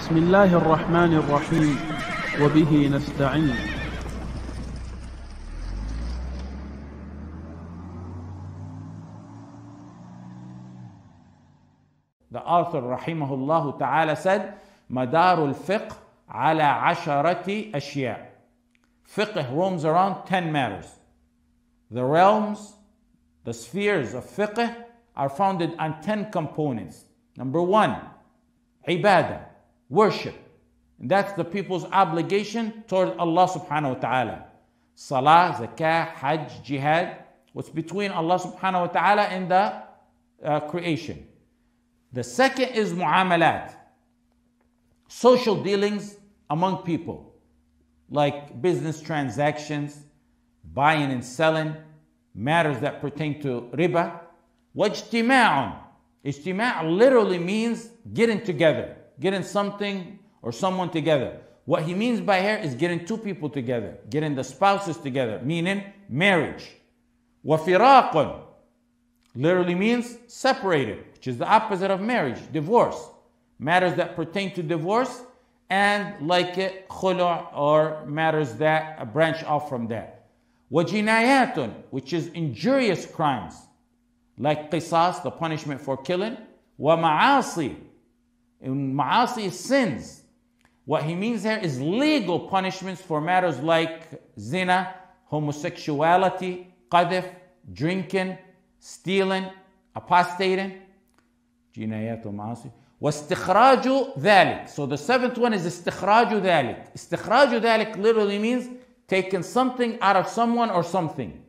بسم الله الرحمن الرحيم وبه نستعين. The author rahimahullah ta'ala said, مدار الفقه على عشرة أشياء. Fiqh roams around 10 matters. The realms, the spheres of fiqh are founded on 10 components. Number 1, ibadah, worship. And that's the people's obligation toward Allah subhanahu wa ta'ala. Salah, zakah, hajj, jihad. What's between Allah subhanahu wa ta'ala and the creation. The second is mu'amalat, social dealings among people, like business transactions, buying and selling, matters that pertain to riba. Wajtima'un. Ijtima' literally means getting together, getting something or someone together. What he means by here is getting two people together, getting the spouses together, meaning marriage. Wafiraqun literally means separated, which is the opposite of marriage, divorce. Matters that pertain to divorce, and like khulu' or matters that branch off from that. Wajinayatun, which is injurious crimes, like qisas, the punishment for killing. Wa ma'asi, and ma'asi is sins. What he means here is legal punishments for matters like zina, homosexuality, qadf, drinking, stealing, apostating. Jinayat wa ma'asi. وَاسْتِخْرَاجُ ذَلِكَ. So the seventh one is اسْتِخْرَاجُ ذَلِكَ. اسْتِخْرَاجُ ذَلِكَ literally means taking something out of someone or something.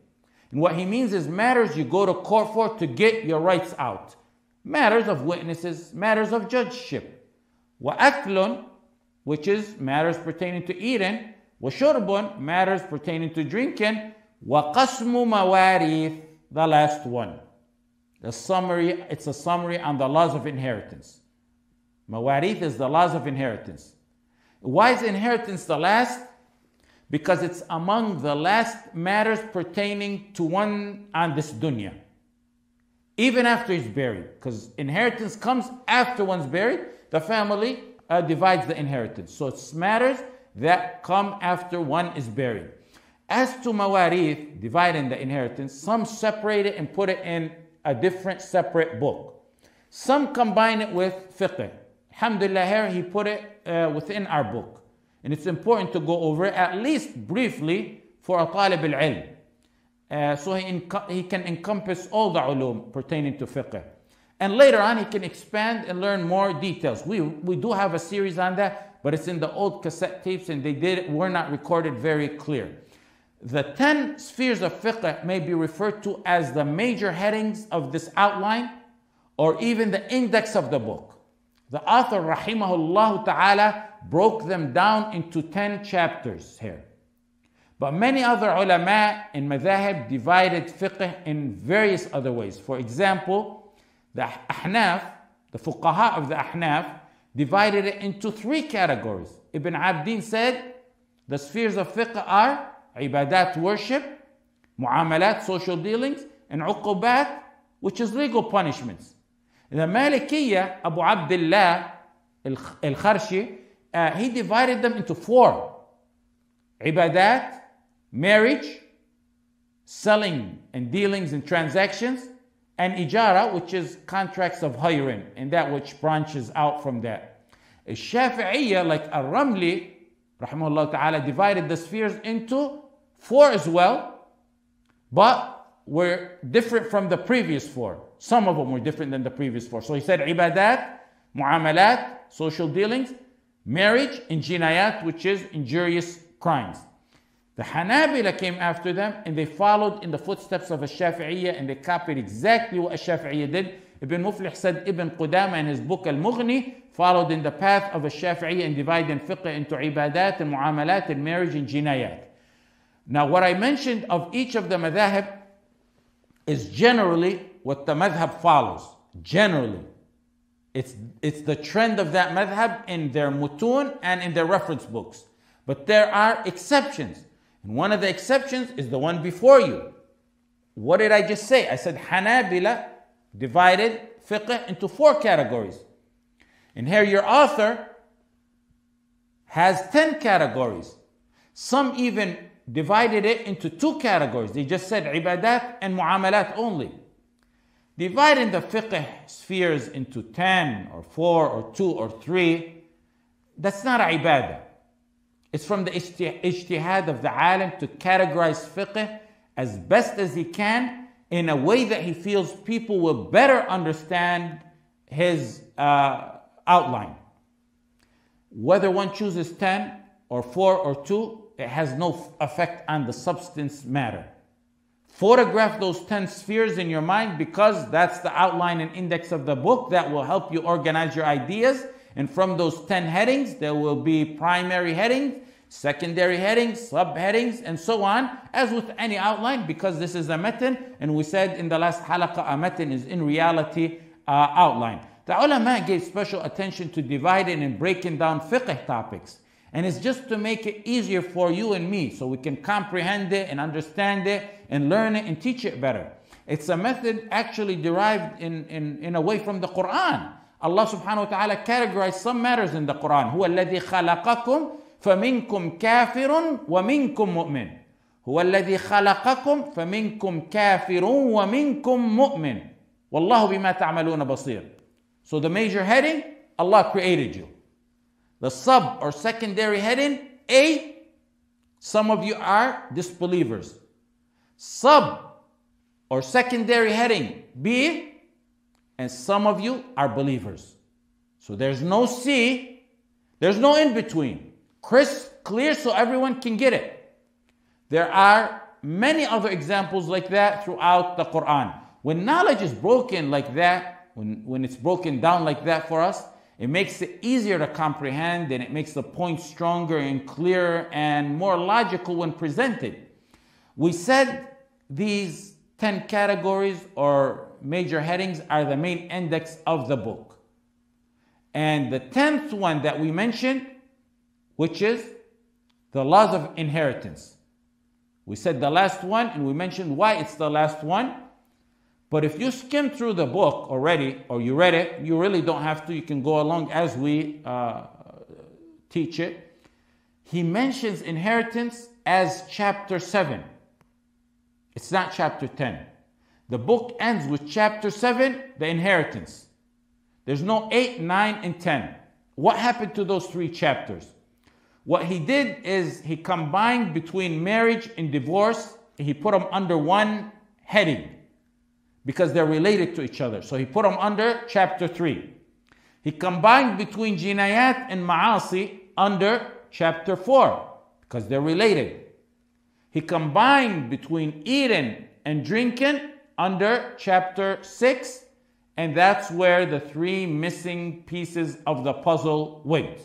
And what he means is matters you go to court for to get your rights out. Matters of witnesses, matters of judgeship. وَأَكْلٌ, which is matters pertaining to eating. وَشُرْبٌ, matters pertaining to drinking. وَقَسْمُ مَوَارِيث, the last one. The summary, it's a summary on the laws of inheritance. Mawarith is the laws of inheritance. Why is inheritance the last? Because it's among the last matters pertaining to one on this dunya. Even after he's buried. Because inheritance comes after one's buried. The family divides the inheritance. So it's matters that come after one is buried. As to mawarith, dividing the inheritance, some separate it and put it in a different separate book. Some combine it with fiqh. Alhamdulillah, here he put it within our book. And it's important to go over it at least briefly for a talib al-ilm. So he can encompass all the ulum pertaining to fiqh. And later on he can expand and learn more details. We do have a series on that, but it's in the old cassette tapes and were not recorded very clear. The 10 spheres of fiqh may be referred to as the major headings of this outline or even the index of the book. The author, rahimahullah ta'ala, broke them down into 10 chapters here. But many other ulama in madhahib divided fiqh in various other ways. For example, the Ahnaf, the fuqaha of the Ahnaf, divided it into 3 categories. Ibn Abdin said the spheres of fiqh are ibadat, worship, mu'amalat, social dealings, and uqubat, which is legal punishments. The Malikiyya, Abu Abdullah al-Kharshi, he divided them into 4. Ibadat, marriage, selling and dealings and transactions, and ijara, which is contracts of hiring, and that which branches out from that. Al-Shafi'iyya, like Al-Ramli, rahimahullah ta'ala, divided the spheres into 4 as well, but were different from the previous 4. Some of them were different than the previous 4. So he said ibadat, mu'amalat, social dealings, marriage, and jinayat, which is injurious crimes. The Hanabila came after them and they followed in the footsteps of Al-Shafi'iyya and they copied exactly what Al-Shafi'iyya did. Ibn Muflih said Ibn Qudama in his book Al-Mughni followed in the path of Al-Shafi'iyya and divided fiqh into ibadat and mu'amalat and marriage and jinayat. Now what I mentioned of each of the madhahib is generally what the madhab follows. Generally. It's the trend of that madhab in their mutun and in their reference books. But there are exceptions. And one of the exceptions is the one before you. What did I just say? I said Hanabila divided fiqh into 4 categories. And here your author has 10 categories. Some even divided it into 2 categories. They just said ibadat and muamalat only. Dividing the fiqh spheres into 10 or 4 or 2 or 3, that's not a ibadah. It's from the ijtihad of the alim to categorize fiqh as best as he can in a way that he feels people will better understand his outline. Whether one chooses 10 or 4 or 2, it has no effect on the substance matter. Photograph those 10 spheres in your mind, because that's the outline and index of the book that will help you organize your ideas. And from those 10 headings, there will be primary headings, secondary headings, subheadings, and so on, as with any outline, because this is a matan. And we said in the last halaqah, a matan is in reality outline. The ulama gave special attention to dividing and breaking down fiqh topics. And it's just to make it easier for you and me, so we can comprehend it and understand it and learn it and teach it better. It's a method actually derived in a way from the Quran. Allah subhanahu wa ta'ala categorized some matters in the Quran. هو الذي خلقكم فمنكم كافر ومنكم مؤمن. هو الذي خلقكم فمنكم كافر ومنكم مؤمن. والله بما تعملون بصير. So the major heading, Allah created you. The sub or secondary heading, A, some of you are disbelievers. Sub or secondary heading, B, and some of you are believers. So there's no C, there's no in between. Crisp, clear, so everyone can get it. There are many other examples like that throughout the Quran. When knowledge is broken like that, when it's broken down like that for us, it makes it easier to comprehend, and it makes the point stronger and clearer and more logical when presented. We said these 10 categories or major headings are the main index of the book. And the 10th one that we mentioned, which is the laws of inheritance. We said the last one, and we mentioned why it's the last one. But if you skim through the book already, or you read it, you really don't have to. You can go along as we teach it. He mentions inheritance as chapter 7. It's not chapter 10. The book ends with chapter 7, the inheritance. There's no 8, 9, and 10. What happened to those 3 chapters? What he did is he combined between marriage and divorce. He put them under one heading, because they're related to each other. So he put them under chapter 3. He combined between jinayat and ma'asi under chapter 4, because they're related. He combined between eating and drinking under chapter 6, and that's where the 3 missing pieces of the puzzle went.